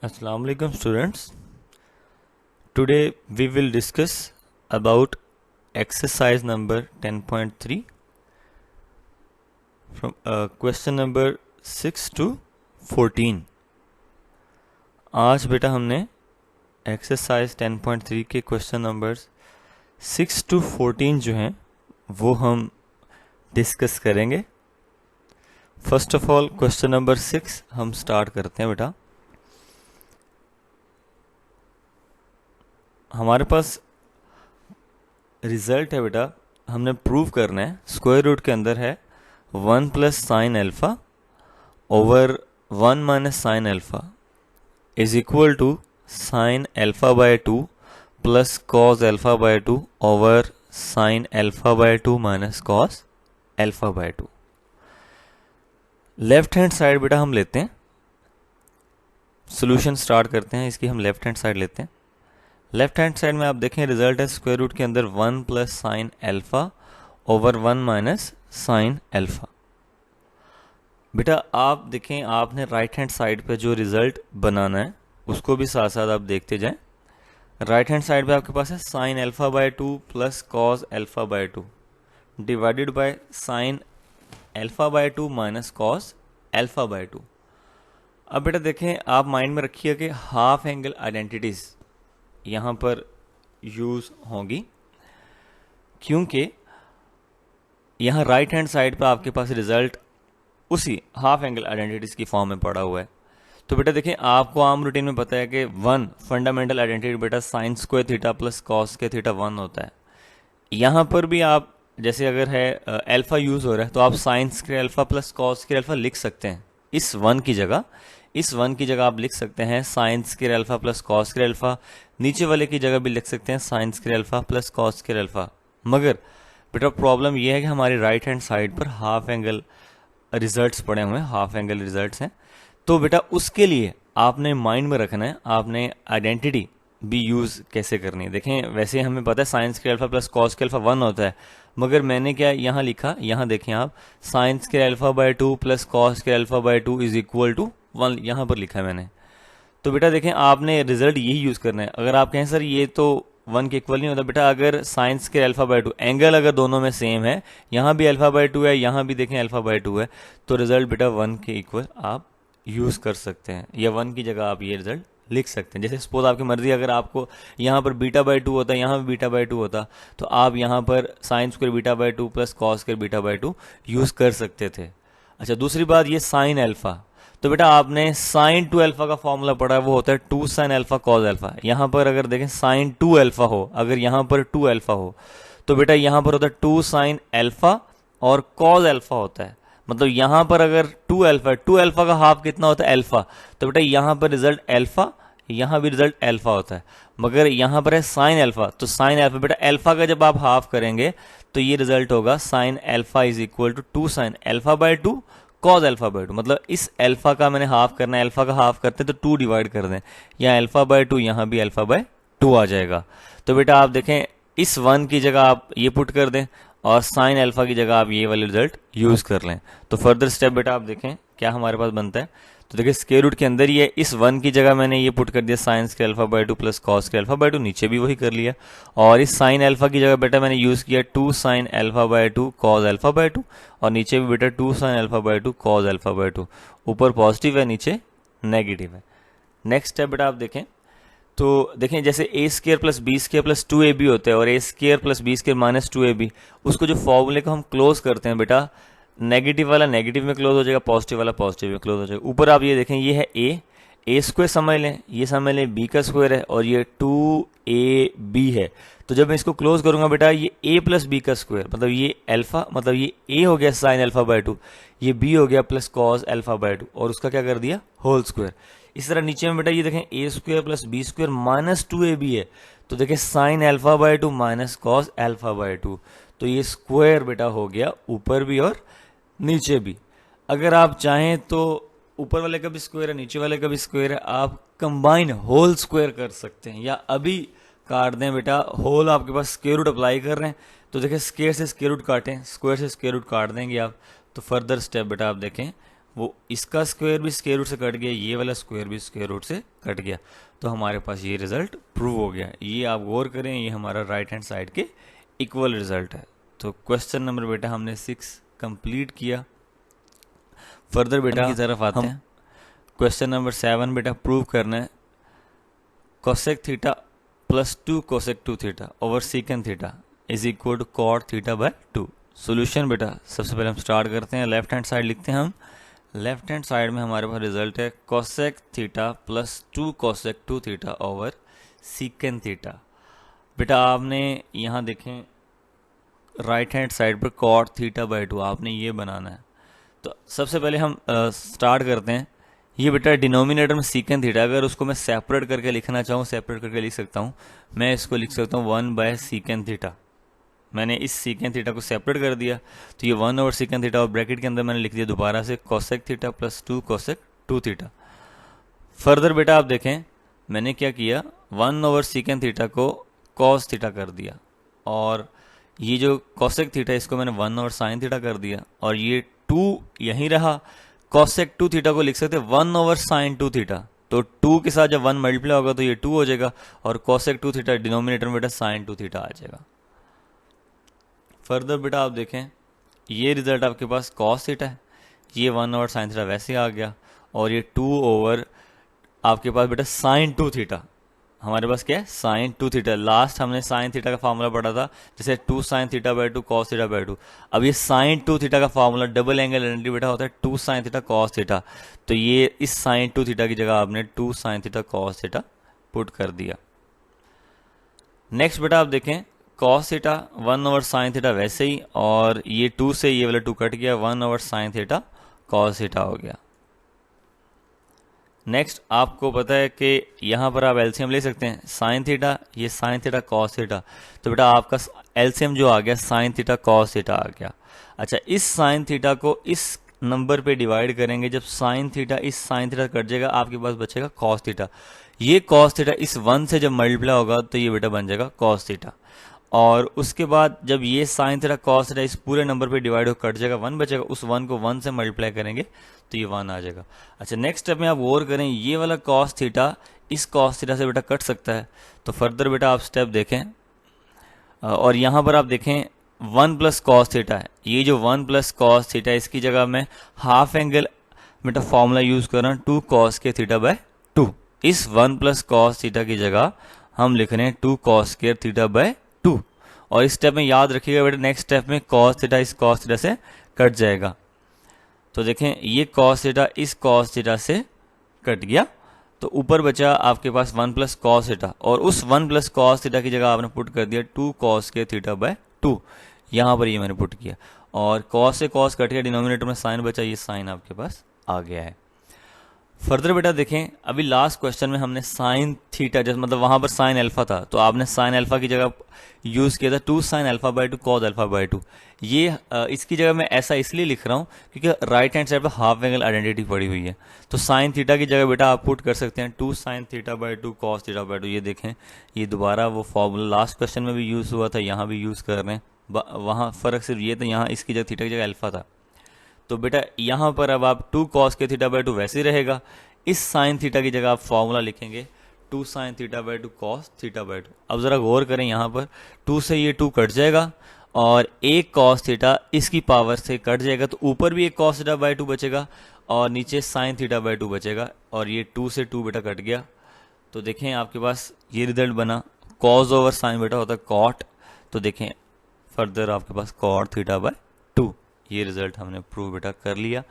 Assalamu alaikum students. Today we will discuss about exercise number 10.3 from question number 6 to 14. आज बेटा हमने exercise 10.3 के question numbers 6 to 14 जो हैं वो हम डिस्कस करेंगे. First of all question number 6 हम स्टार्ट करते हैं बेटा. हमारे पास रिजल्ट है बेटा, हमने प्रूव करना है. स्क्वायर रूट के अंदर है 1 plus sine alpha over 1 minus sine alpha is equal to sine alpha by 2 plus cos alpha by 2 over sine alpha by 2 minus cos alpha by 2. Left hand side बेटा हम लेते हैं, solution start करते हैं. इसकी हम लेफ्ट हैंड साइड लेते हैं. लेफ्ट हैंड साइड में आप देखें रिजल्ट है स्क्वायर रूट के अंदर 1 plus sine alpha over 1 minus sine alpha. बेटा आप देखें, आपने राइट हैंड साइड पे जो रिजल्ट बनाना है उसको भी साथ साथ आप देखते जाएं. राइट हैंड साइड पे आपके पास है sine alpha by 2 plus cos alpha by 2 divided by sine alpha by 2 minus cos alpha by 2. अब बेटा देखें, आप माइंड में रखिए कि हाफ एंगल आइडेंटिटीज यहाँ पर यूज होंगी, क्योंकि यहाँ राइट हैंड साइड पर आपके पास रिजल्ट उसी हाफ एंगल आइडेंटिटीज की फॉर्म में पड़ा हुआ है. तो बेटा देखें, आपको आम रूटीन में पता है कि 1 फंडामेंटल आइडेंटिटी बेटा sine square theta plus cos के थीटा 1 होता है. यहाँ पर भी आप जैसे अगर है एल्फा यूज हो रहा है तो आप sine square alpha plus cos square alpha लिख सकते हैं. इस 1 की जगह आप लिख सकते हैं sign square alpha plus cos square alpha. नीचे वाले की जगह भी लिख सकते हैं sign square alpha plus cos square alpha. मगर बेटा प्रॉब्लम यह है कि हमारी राइट हैंड साइड पर हाफ एंगल रिजल्ट्स पड़े हुए हैं, हाफ एंगल रिजल्ट्स हैं. तो बेटा उसके लिए आपने माइंड में रखना है, आपने आइडेंटिटी भी यूज कैसे करनी है. देखें, वैसे हमें पता है sign square alpha plus cos square alpha 1 होता है, मगर मैंने क्या यहाँ लिखा, यहाँ देखें आप, sine square alpha by 2 plus cos square alpha by 2 is equal to 1 यहाँ पर लिखा है मैंने. तो बेटा देखें, आपने रिजल्ट यही यूज करना है. अगर आप कहें सर ये तो 1 के इक्वल नहीं होता, बेटा अगर sine square alpha by 2 angle अगर दोनों में सेम है, यहाँ भी एल्फा बाय 2 है, यहाँ भी देखें एल्फा बाय 2 है, तो रिजल्ट बेटा 1 के इक्वल आप यूज कर सकते हैं, या 1 की जगह आप ये रिजल्ट लिख सकते हैं. जैसे सपोज आपकी मर्जी, अगर आपको यहाँ पर बीटा बाय 2 होता है, यहाँ भी बीटा बाय 2 होता, तो आप यहाँ पर sine square beta by 2 plus cos square beta by 2 use कर सकते थे. अच्छा, दूसरी बात ये साइन एल्फा, तो बेटा आपने साइन 2 एल्फा का फॉर्मूला पढ़ा है, वो होता है 2 साइन एल्फा कॉस एल्फा. यहाँ पर अगर देखें साइन 2 एल्फा हो, अगर यहाँ पर 2 एल्फा हो, तो बेटा यहाँ पर होता है 2 साइन एल्फा और कॉस एल्फा होता है. मतलब यहाँ पर अगर 2 एल्फा का हाफ कितना होता है एल्फा, तो बेटा यहाँ पर रिजल्ट एल्फा, यहाँ भी रिजल्ट एल्फा होता है. मगर यहाँ पर है साइन एल्फा, तो साइन एल्फा बेटा एल्फा का जब आप हाफ करेंगे तो ये रिजल्ट होगा sine alpha is equal to 2 sine alpha by 2 cos alpha by 2. मतलब इस एल्फा का मैंने हाफ करना है, एल्फा का हाफ करते तो 2 डिवाइड कर दें, यहाँ एल्फा बाय 2, यहाँ भी एल्फा बाय 2 आ जाएगा. तो बेटा आप देखें, इस 1 की जगह आप ये पुट कर दें और साइन एल्फा की जगह आप ये वाले रिजल्ट यूज कर लें. तो फर्दर स्टेप बेटा आप देखें क्या हमारे पास बनता है. तो देखिए स्क्वायर रूट के अंदर ही है, इस 1 की जगह मैंने ये पुट कर दिया sine square alpha by 2 plus cos square alpha by 2, नीचे भी वही कर लिया. और इस साइन एल्फा की जगह बेटा मैंने यूज किया 2 sine alpha by 2 cos alpha by 2, और नीचे भी बेटा 2 sine alpha by 2 cos alpha by 2. ऊपर पॉजिटिव है, नीचे नेगेटिव है. नेक्स्ट स्टेप बेटा आप देखें, तो देखें जैसे a square plus b square plus 2ab होता है और a square plus b square minus 2ab, उसको जो फॉर्मूले को हम क्लोज करते हैं बेटा, नेगेटिव वाला नेगेटिव में क्लोज हो जाएगा, पॉजिटिव वाला पॉजिटिव में क्लोज हो जाएगा. ऊपर आप ये देखें, ये है ए स्क्वायर समझ लें, ये समझ लें बी का स्क्वायर है, और ये 2ab है. तो जब मैं इसको क्लोज करूंगा बेटा, ये a प्लस बी का स्क्वायर, मतलब ये एल्फा, मतलब ये a हो गया साइन एल्फा बाय 2, ये b हो गया प्लस कॉस एल्फा बाय 2, और उसका क्या कर दिया होल स्क्वायर. इस तरह नीचे में बेटा ये देखें a square plus b square minus 2ab है, तो देखें sine alpha by 2 minus cos alpha by 2. तो ये स्क्वायर बेटा हो गया ऊपर भी और नीचे भी. अगर आप चाहें तो ऊपर वाले का भी स्क्वायर है, नीचे वाले का भी स्क्वायर है, आप कंबाइन होल स्क्वायर कर सकते हैं, या अभी काट दें बेटा होल. आपके पास स्क्वायर रूट अप्लाई कर रहे हैं, तो देखिए स्क्वायर से स्क्वायर रूट काटें, स्क्वायर से स्क्वायर रूट काट देंगे आप. तो फर्दर स्टेप बेटा आप देखें वो इसका स्क्वायर भी स्क्वायर रूट से कट गया, ये वाला स्क्वायर भी स्क्वायर रूट से कट गया, तो हमारे पास ये रिजल्ट प्रूव हो गया। ये आप गौर करें, ये हमारा राइट हैंड साइड के इक्वल रिजल्ट है। तो क्वेश्चन नंबर बेटा हमने 6 कंप्लीट किया। फर्दर बेटा की तरफ आते हैं। क्वेश्चन नंबर 7 बेटा प्रूव करना है cosec theta plus 2 cosec 2 theta over secant theta is equal to cot theta by 2। Solution बेटा सबसे पहले हम स्टार्ट करते हैं, लेफ्ट हैंड साइड लिखते हैं हम। लेफ्ट हैंड साइड में हमारे पास रिजल्ट है cosec theta plus 2 cosec 2 theta over secant theta. बेटा आपने यहाँ देखें राइट हैंड साइड पर कॉट थीटा बाय 2 आपने ये बनाना है। तो सबसे पहले हम स्टार्ट करते हैं। ये बेटा डिनोमिनेटर में सीकेंट थीटा, अगर उसको मैं सेपरेट करके लिखना चाहूँ सेपरेट करके लिख सकता हूँ। मैं इसको लिख सकता हूँ 1 बाय सीकेंट थीटा। मैंने इस सीकेंट थीटा को सेपरेट कर दिया, तो ये 1 ओवर सीकेंट थीटा और ब्रैकेट के अंदर मैंने लिख दिया दोबारा से cosec theta plus 2 cosec 2 theta. Further बेटा आप देखें मैंने क्या किया, 1 ओवर सीकेंट थीटा को कॉस थीटा कर दिया, और ये जो कोसेक थीटा इसको मैंने 1 ओवर साइन थीटा कर दिया, और ये 2 यहीं रहा। कोसेक 2 थीटा को लिख सकते 1 ओवर साइन 2 थीटा, तो 2 के साथ जब 1 मल्टीप्लाई होगा तो ये 2 हो जाएगा, और कोसेक 2 थीटा डिनोमिनेटर में बेटा साइन 2 थीटा आ जाएगा। फर्दर बेटा आप देखें ये रिजल्ट आपके पास कॉस थीटा है, ये 1 ओवर साइन थीटा वैसे आ गया, और ये 2 ओवर आपके पास बेटा साइन 2 थीटा। हमारे पास क्या है साइन 2 थीटा। लास्ट हमने साइन थीटा का फार्मूला पढ़ा था, जैसे 2 sine theta by 2 cos theta by 2। अब ये साइन 2 थीटा का फार्मूला डबल एंगल आइडेंटिटी बेटा होता है 2 साइन थीटा कॉस थीटा, तो ये इस साइन 2 थीटा की जगह आपने 2 sine theta cos theta put कर दिया। नेक्स्ट बेटा आप देखें cos theta 1 over sine theta वैसे ही, और ये 2 से ये वाला 2 कट गया, 1 over sine theta cos theta हो गया। नेक्स्ट आपको पता है कि यहाँ पर आप एलसीएम ले सकते हैं, साइन थीटा ये साइन थीटा कॉस थीटा, तो बेटा आपका एलसीएम जो आ गया साइन थीटा कॉस थीटा आ गया। अच्छा इस साइन थीटा को इस नंबर पे डिवाइड करेंगे, जब साइन थीटा इस साइन थीटा कट जाएगा आपके पास बचेगा कॉस थीटा। ये कॉस थीटा इस 1 से जब मल्टीप्लाई होगा तो ये बेटा बन जाएगा कॉस थीटा, और उसके बाद जब ये साइन थीटा कॉस थीटा इस पूरे नंबर पे डिवाइड हो कट जाएगा 1 बचेगा, उस 1 को 1 से मल्टीप्लाई करेंगे तो ये 1 आ जाएगा। अच्छा नेक्स्ट स्टेप में आप गौर करें, ये वाला कॉस थीटा इस कॉस थीटा से बेटा कट सकता है, तो फर्दर बेटा आप स्टेप देखें, और यहाँ पर आप देखें 1 प्लस कॉस थीटा है, ये जो 1 प्लस कॉस थीटा इसकी जगह मैं हाफ एंगल बेटा फॉर्मूला यूज कर रहा हूँ 2 कॉस के थीटा बाय 2। इस 1 प्लस कॉस थीटा की जगह हम लिख रहे हैं 2 कॉस के थीटा बाय 2, और इस स्टेप में याद रखिएगा बेटा नेक्स्ट स्टेप में कॉस थीटा इस कॉस थीटा से कट जाएगा। तो देखें ये कॉस थीटा इस कॉस थीटा से कट गया, तो ऊपर बचा आपके पास 1 प्लस कॉस थीटा, और उस 1 प्लस कॉस थीटा की जगह आपने पुट कर दिया 2 कॉस के थीटा बाय 2। यहाँ पर ये मैंने पुट किया, और कॉस से कॉस कट गया, डिनोमिनेटर में साइन बचा, ये साइन आपके पास आ गया है। फर्दर बेटा देखें अभी लास्ट क्वेश्चन में हमने साइन थीटा जैसे मतलब वहां पर साइन अल्फा था, तो आपने साइन अल्फा की जगह यूज किया था 2 sine alpha by 2 cos alpha by 2। ये इसकी जगह मैं ऐसा इसलिए लिख रहा हूँ क्योंकि राइट हैंड साइड पर हाफ एंगल आइडेंटिटी पड़ी हुई है, तो साइन थीटा की जगह बेटा आप पुट कर सकते हैं 2 sine theta by 2 cos theta by 2। ये देखें ये दोबारा वो फॉर्मूला लास्ट क्वेश्चन में भी यूज हुआ था, यहाँ भी यूज कर रहे हैं, वहाँ फर्क सिर्फ ये था यहाँ इसकी जगह थीटा की जगह अल्फा था, तो बेटा यहाँ पर अब आप 2 कॉस के थीटा बाय 2 वैसे ही रहेगा। इस साइन थीटा की जगह आप फॉर्मूला लिखेंगे 2 sine theta by 2 cos theta by 2। अब जरा गौर करें यहाँ पर 2 से ये 2 कट जाएगा, और एक कॉस थीटा इसकी पावर से कट जाएगा, तो ऊपर भी एक कॉस थीटा बाय 2 बचेगा, और नीचे साइन थीटा बाय 2 बचेगा, और ये 2 से 2 बेटा कट गया। तो देखें आपके पास ये रिजल्ट बना, कॉस ओवर साइन बेटा होता है कॉट, तो देखें फर्दर आपके पास कॉट थीटा बाय 2। ये रिजल्ट हमने प्रूव बेटा कर लिया,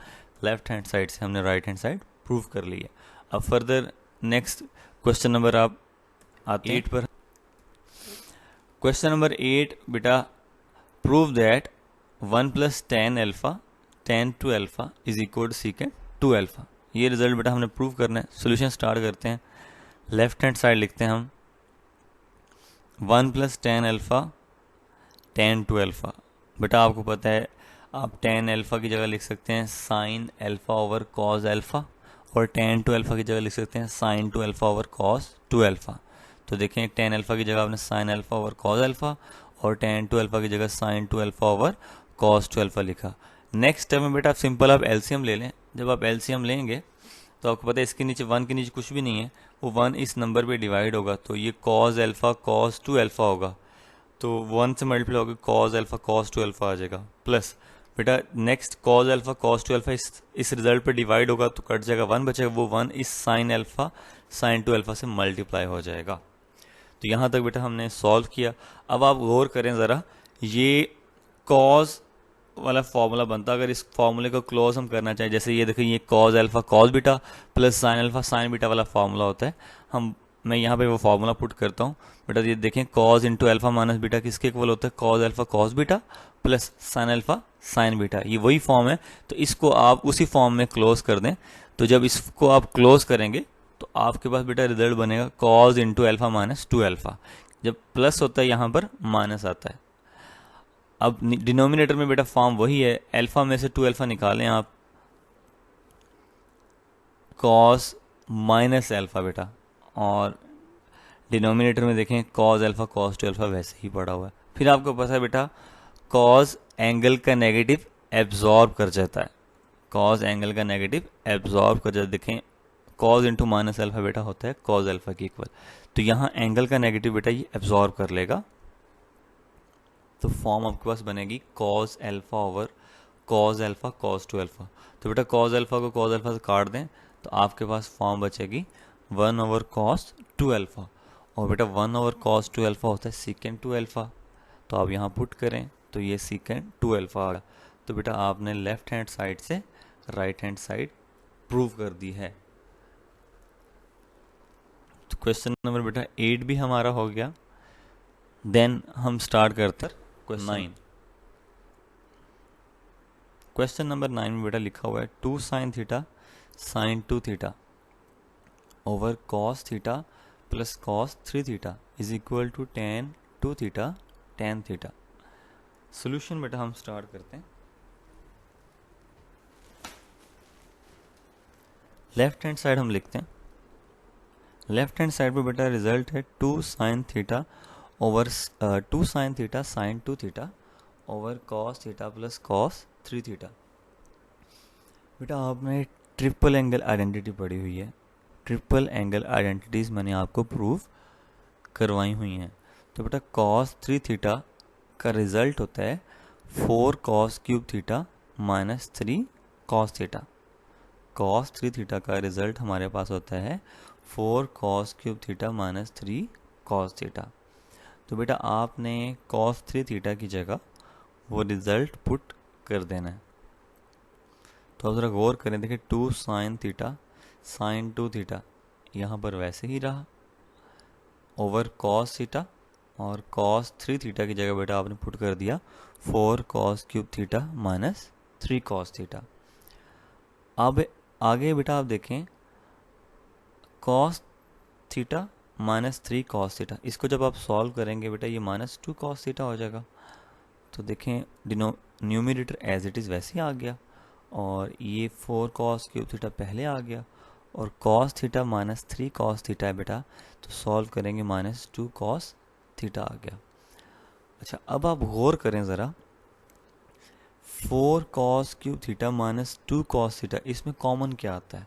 लेफ्ट हैंड साइड से हमने राइट हैंड साइड प्रूव कर लिया। अब फर्दर नेक्स्ट क्वेश्चन नंबर आप आते 8 पर। क्वेश्चन नंबर 8 बेटा prove that 1 plus tan alpha tan two alpha is equal to secant 2 alpha. ये रिजल्ट बेटा हमने प्रूव करना है। सोल्यूशन स्टार्ट करते हैं, लेफ्ट हैंड साइड लिखते हैं हम 1 plus tan alpha tan two alpha. बेटा आपको पता है आप टेन अल्फा की जगह लिख सकते हैं sine alpha over cos alpha, और टेन टू अल्फा की जगह लिख सकते हैं sign to alpha over cos two alpha. तो देखें टेन अल्फा की जगह आपने sine alpha over cos alpha, और टेन टू अल्फा की जगह sign to alpha over cos two alpha लिखा। नेक्स्ट स्टेप में बेटा आप सिंपल आप एलसीएम ले लें। जब आप एलसीएम लेंगे तो आपको पता है इसके नीचे 1 के नीचे कुछ भी नहीं है, वो 1 इस नंबर पे डिवाइड होगा, तो ये कॉज अल्फा कॉस 2 अल्फा होगा, तो 1 से मल्टीप्लाई होगा कॉज अल्फा कॉस 2 अल्फा आ जाएगा। प्लस बेटा next cause alpha cos 2 alpha इस रिजल्ट पे डिवाइड होगा तो कट जाएगा, 1 बचेगा, वो 1 इस साइन अल्फा साइन 2 अल्फा से मल्टीप्लाई हो जाएगा। तो यहाँ तक बेटा हमने सॉल्व किया। अब आप गौर करें ज़रा, ये कॉज वाला फॉर्मूला बनता, अगर इस फॉर्मूले को क्लोज हम करना चाहें, जैसे ये देखिए ये cause alpha cos beta plus sine alpha sine beta वाला फॉर्मूला होता है। मैं यहाँ पे वो फॉर्मूला पुट करता हूँ बेटा, ये देखें cause into alpha minus beta किसके इक्वल होता है, cause alpha cos beta plus sine alpha sine beta, ये वही फॉर्म है। तो इसको आप उसी फॉर्म में क्लोज कर दें, तो जब इसको आप क्लोज करेंगे तो आपके पास बेटा रिजल्ट बनेगा cause into alpha minus 2 alpha. जब प्लस होता है यहाँ पर माइनस आता है। अब डिनोमिनेटर में बेटा फॉर्म वही है, अल्फा में से 2 अल्फा निकालें आप, कॉस माइनस अल्फा बेटा, और डिनोमिनेटर में देखें कॉज अल्फा कॉस 2 अल्फा वैसे ही पड़ा हुआ है। फिर आपको पता है बेटा कॉज एंगल का नेगेटिव एब्जॉर्ब कर जाता है, कॉज एंगल का नेगेटिव एब्जॉर्ब कर जाता है। देखें cause into minus alpha beta होता है कॉज अल्फा के इक्वल, तो यहाँ एंगल का नेगेटिव बेटा ये एब्जॉर्ब कर लेगा, तो फॉर्म आपके पास बनेगी cause alpha over cause alpha cos 2 alpha. तो बेटा कॉज अल्फा को कॉज अल्फा से काट दें तो आपके पास फॉर्म बचेगी 1 ओवर कॉस 2 अल्फा, और बेटा 1 ओवर कॉस 2 अल्फा होता है सीकेंड 2 अल्फा, तो आप यहाँ पुट करें तो ये सीकेंड 2 अल्फा आ गया। तो बेटा आपने लेफ्ट हैंड साइड से राइट हैंड साइड प्रूव कर दी है। तो क्वेश्चन नंबर बेटा 8 भी हमारा हो गया। देन हम स्टार्ट करते हैं क्वेश्चन 9। क्वेश्चन नंबर 9 में बेटा लिखा हुआ है 2 sine theta sine 2 theta over cos theta plus cos 3 theta is equal to tan 2 theta tan theta. Solution बेटा हम स्टार्ट करते हैं। लेफ्ट हैंड साइड हम लिखते हैं, लेफ्ट हैंड साइड पे बेटा रिजल्ट है 2 sine theta over 2 sine theta sine 2 theta over cos theta plus cos 3 theta. बेटा आपने ट्रिपल एंगल आइडेंटिटी पढ़ी हुई है, ट्रिपल एंगल आइडेंटिटीज मैंने आपको प्रूव करवाई हुई हैं। तो बेटा कॉस 3 थीटा का रिजल्ट होता है 4 cos cube theta minus 3 cos theta. Cos 3 theta का रिजल्ट हमारे पास होता है 4 cos cube theta minus 3 cos theta. तो बेटा आपने कॉस 3 थीटा की जगह वो रिजल्ट पुट कर देना है। तो आप ज़रा गौर करें, देखिए 2 साइन थीटा साइन 2 थीटा यहाँ पर वैसे ही रहा ओवर कॉस थीटा, और कॉस 3 थीटा की जगह बेटा आपने पुट कर दिया 4 cos cube theta minus 3 cos theta. अब आगे बेटा आप देखें cos theta minus 3 cos theta, इसको जब आप सॉल्व करेंगे बेटा ये माइनस 2 कॉस थीटा हो जाएगा। तो देखें न्यूमिनेटर एज इट इज़ वैसे ही आ गया, और ये 4 कॉस क्यूब थीटा पहले आ गया, और cos theta minus 3 cos theta है बेटा, तो सॉल्व करेंगे माइनस 2 कॉस थीटा आ गया। अच्छा अब आप गौर करें ज़रा, 4 cos cube theta minus 2 cos theta, इसमें कॉमन क्या आता है?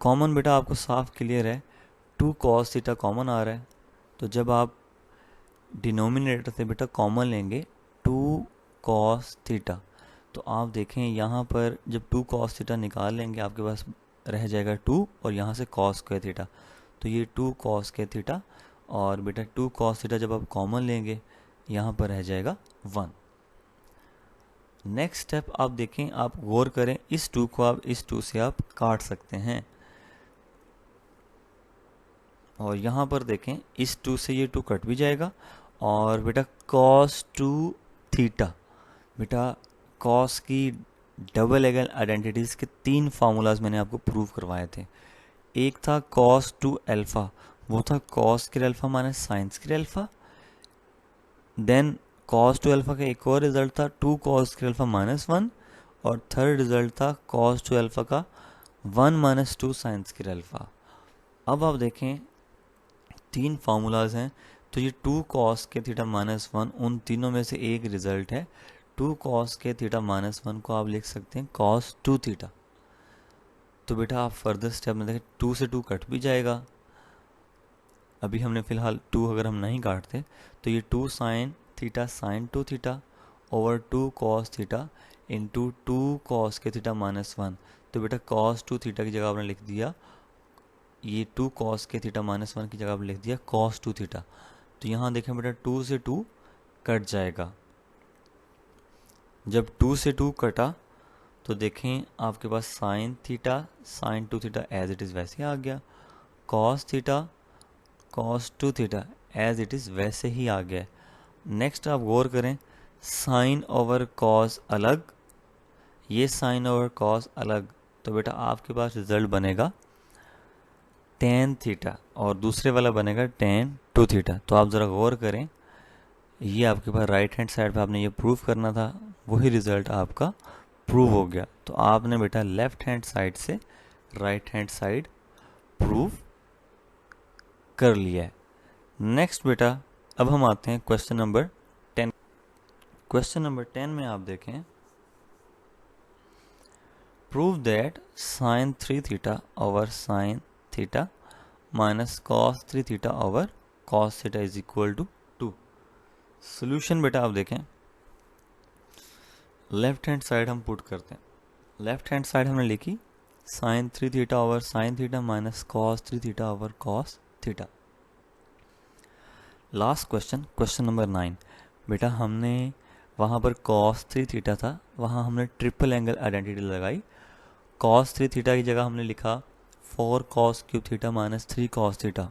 कॉमन बेटा आपको साफ क्लियर है 2 कॉस थीटा कॉमन आ रहा है, तो जब आप डिनोमिनेटर से बेटा कॉमन लेंगे 2 कॉस थीटा, तो आप देखें यहाँ पर जब 2 कॉस थीटा निकाल लेंगे आपके पास रह जाएगा 2, और यहाँ से कॉस स्क्वायर थीटा, तो ये 2 कॉस स्क्वायर थीटा, और बेटा 2 कॉस थीटा जब आप कॉमन लेंगे यहाँ पर रह जाएगा 1। नेक्स्ट स्टेप आप देखें, आप गौर करें, इस 2 को आप इस 2 से आप काट सकते हैं, और यहाँ पर देखें इस 2 से ये 2 कट भी जाएगा, और बेटा cos 2 थीटा, बेटा cos की डबल एंगल आइडेंटिटीज़ के 3 फार्मूलाज मैंने आपको प्रूव करवाए थे। एक था cos 2 अल्फ़ा, वो था cos square alpha minus sine square alpha. Then cos 2 alpha का एक और रिजल्ट था 2 cos स्क्वायर अल्फ़ा माइनस 1, और थर्ड रिजल्ट था cos 2 अल्फ़ा का 1 माइनस 2 साइन स्क्वायर अल्फ़ा। अब आप देखें 3 फार्मूलाज हैं, तो ये 2 cos के थीटा माइनस 1 उन तीनों में से एक रिजल्ट है टू कॉस के थीटा माइनस 1 को आप लिख सकते हैं कॉस 2 थीटा। तो बेटा आप फर्दर स्टेप में देखें 2 से 2 कट भी जाएगा। अभी हमने फिलहाल 2 अगर हम नहीं काटते तो ये 2 sine theta sine 2 theta over 2 cos theta into 2 cos के थीटा माइनस 1। तो बेटा कॉस 2 थीटा की जगह आपने लिख दिया, ये 2 कॉस के थीटा माइनस 1 की जगह आपने लिख दिया कॉस 2 थीटा। तो यहाँ देखें बेटा 2 से 2 कट जाएगा। जब 2 से 2 कटा तो देखें आपके पास sine theta sine 2 theta as it is वैसे आ गया, cos theta cos 2 theta as it is वैसे ही आ गया। नेक्स्ट आप गौर करें, साइन ओवर कॉस अलग, ये साइन ओवर कॉस अलग, तो बेटा आपके पास रिजल्ट बनेगा टेन थीटा और दूसरे वाला बनेगा टेन 2 थीटा। तो आप ज़रा गौर करें, ये आपके पास राइट हैंड साइड पे आपने ये प्रूव करना था, वही रिजल्ट आपका प्रूव हो गया। तो आपने बेटा लेफ्ट हैंड साइड से राइट हैंड साइड प्रूव कर लिया है। नेक्स्ट बेटा अब हम आते हैं क्वेश्चन नंबर 10। क्वेश्चन नंबर 10 में आप देखें, prove that sine 3 theta over sine theta minus cos 3 theta over cos theta is equal to 2। Solution बेटा आप देखें, लेफ्ट हैंड साइड हम पुट करते हैं। लेफ्ट हैंड साइड हमने लिखी sine 3 theta over sine theta minus cos 3 theta over cos theta. Last question, question number 9 बेटा हमने वहाँ पर कॉस 3 थीटा था, वहाँ हमने ट्रिपल एंगल आइडेंटिटी लगाई। कॉस 3 थीटा की जगह हमने लिखा 4 cos cube theta minus 3 cos theta.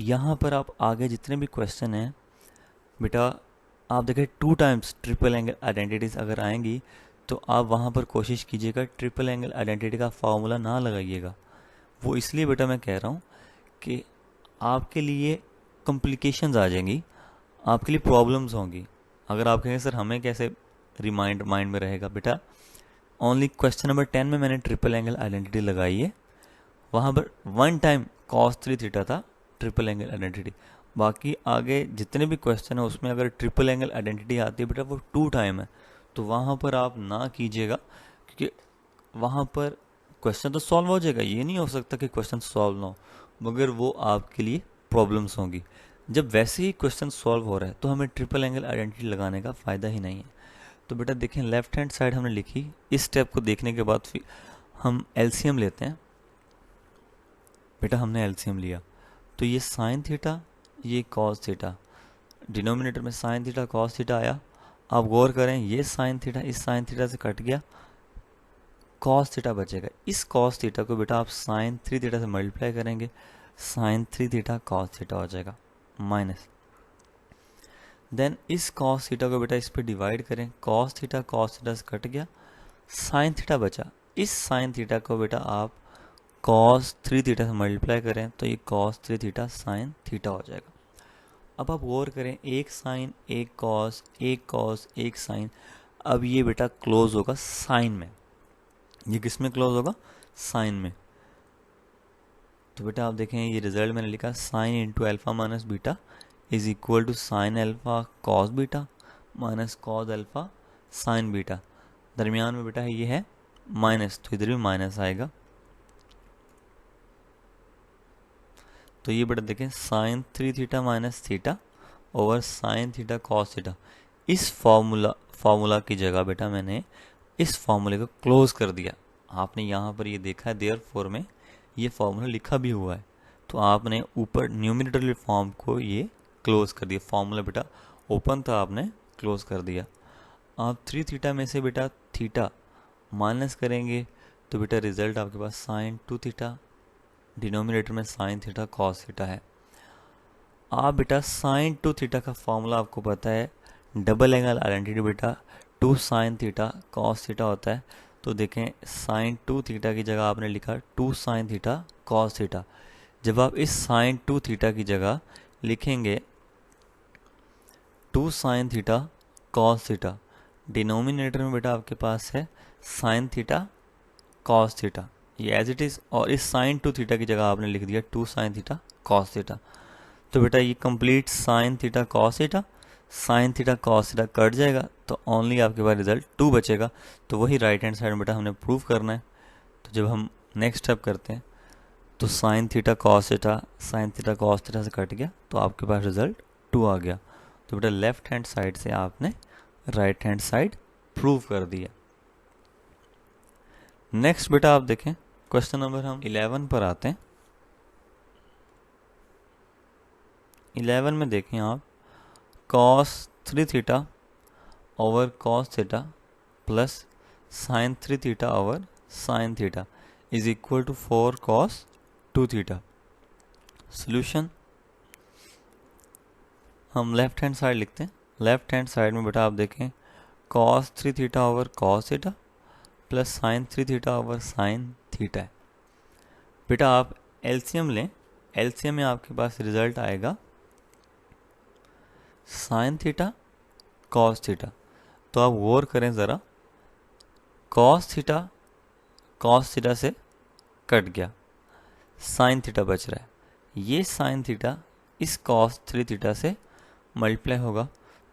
यहाँ पर आप आगे जितने भी क्वेश्चन हैं बेटा आप देखें 2 टाइम्स ट्रिपल एंगल आइडेंटिटीज अगर आएंगी तो आप वहाँ पर कोशिश कीजिएगा ट्रिपल एंगल आइडेंटिटी का फॉर्मूला ना लगाइएगा। वो इसलिए बेटा मैं कह रहा हूँ कि आपके लिए कॉम्प्लिकेशंस आ जाएंगी, आपके लिए प्रॉब्लम्स होंगी। अगर आप कहेंगे सर हमें कैसे माइंड में रहेगा, बेटा ओनली क्वेश्चन नंबर 10 में मैंने ट्रिपल एंगल आइडेंटिटी लगाई है, वहाँ पर 1 टाइम कॉस 3 थीटा था ट्रिपल एंगल आइडेंटिटी। बाकी आगे जितने भी क्वेश्चन है उसमें अगर ट्रिपल एंगल आइडेंटिटी आती है बेटा वो 2 टाइम है, तो वहाँ पर आप ना कीजिएगा, क्योंकि वहाँ पर क्वेश्चन तो सॉल्व हो जाएगा, ये नहीं हो सकता कि क्वेश्चन सॉल्व ना हो, मगर वो आपके लिए प्रॉब्लम्स होंगी। जब वैसे ही क्वेश्चन सॉल्व हो रहा है तो हमें ट्रिपल एंगल आइडेंटिटी लगाने का फ़ायदा ही नहीं है। तो बेटा देखें लेफ्ट हैंड साइड हमने लिखी, इस स्टेप को देखने के बाद फिर हम एलसीएम लेते हैं। बेटा हमने एलसीएम लिया तो ये साइन थीटा ये कॉस थीटा, डिनोमिनेटर में साइन थीटा कॉस थीटा आया। आप गौर करें ये साइन थीटा इस साइन थीटा से कट गया, कॉस थीटा बचेगा। इस कॉस थीटा को बेटा आप साइन 3 थीटा से मल्टीप्लाई करेंगे, साइन 3 थीटा कॉस थीटा हो जाएगा माइनस। देन इस कॉस थीटा को बेटा इस पे डिवाइड करें, कॉस थीटा से कट गया, साइन थीटा बचा। इस साइन थीटा को बेटा आप कॉस 3 थीटा से मल्टीप्लाई करें तो ये कॉस 3 थीटा साइन थीटा हो जाएगा। अब आप गौर करें एक साइन एक कॉस एक साइन, अब ये बेटा क्लोज होगा साइन में, ये किस में क्लोज होगा साइन में। तो बेटा आप देखें ये रिजल्ट मैंने लिखा sine into alpha minus beta is equal to sine alpha cos beta minus cos alpha sine beta. दरमियान में बेटा ये है माइनस, तो इधर भी माइनस आएगा। तो ये बेटा देखें sine 3 theta minus theta over sine theta cos theta. इस फॉर्मूला की जगह बेटा मैंने इस फॉर्मूले को क्लोज कर दिया। आपने यहाँ पर ये देखा है देयरफॉर में ये फॉर्मूला लिखा भी हुआ है, तो आपने ऊपर न्यूमरेटर फॉर्म को ये क्लोज कर दिया। फॉर्मूला बेटा ओपन था, आपने क्लोज कर दिया। आप 3 थीटा में से बेटा थीटा माइनस करेंगे तो बेटा रिजल्ट आपके पास साइन 2 थीटा, डिनोमिनेटर में साइन थीटा कॉस थीटा है। आप बेटा साइन 2 थीटा का फॉर्मूला आपको पता है, डबल एंगल आइडेंटिटी बेटा 2 साइन थीटा कॉस थीटा होता है। तो देखें साइन 2 थीटा की जगह आपने लिखा 2 साइन थीटा कॉस थीटा। जब आप इस साइन 2 थीटा की जगह लिखेंगे 2 sine theta cos theta, denominator में बेटा आपके पास है साइन थीटा कॉस थीटा, ये एज इट इज़, और इस साइन 2 थीटा की जगह आपने लिख दिया 2 साइन थीटा कॉस थीटा। तो बेटा ये complete sign theta cos theta sine theta cos theta cut जाएगा तो ओनली आपके पास रिजल्ट 2 बचेगा। तो वही राइट हैंड साइड में बेटा हमने प्रूव करना है। तो जब हम नेक्स्ट स्टेप करते हैं तो साइन थीटा कॉस थीटा से कट गया तो आपके पास रिजल्ट 2 आ गया। तो बेटा लेफ्ट हैंड साइड से आपने राइट हैंड साइड प्रूव कर दिया। नेक्स्ट बेटा आप देखें क्वेश्चन नंबर हम 11 पर आते हैं। 11 में देखें आप cos 3 theta over cos theta plus sin 3 theta over sin theta is equal to 4 cos 2 theta. Solution हम लेफ्ट हैंड साइड लिखते हैं। लेफ्ट हैंड साइड में बेटा आप देखें cos 3 theta over cos theta plus sin 3 theta over sin theta है। बेटा आप एलसीएम लें, एलसीएम में आपके पास रिजल्ट आएगा sin थीटा cos थीटा। तो आप गौर करें ज़रा, cos थीटा से कट गया, sin थीटा बच रहा है। ये sin थीटा इस cos 3 थीटा से मल्टीप्लाई होगा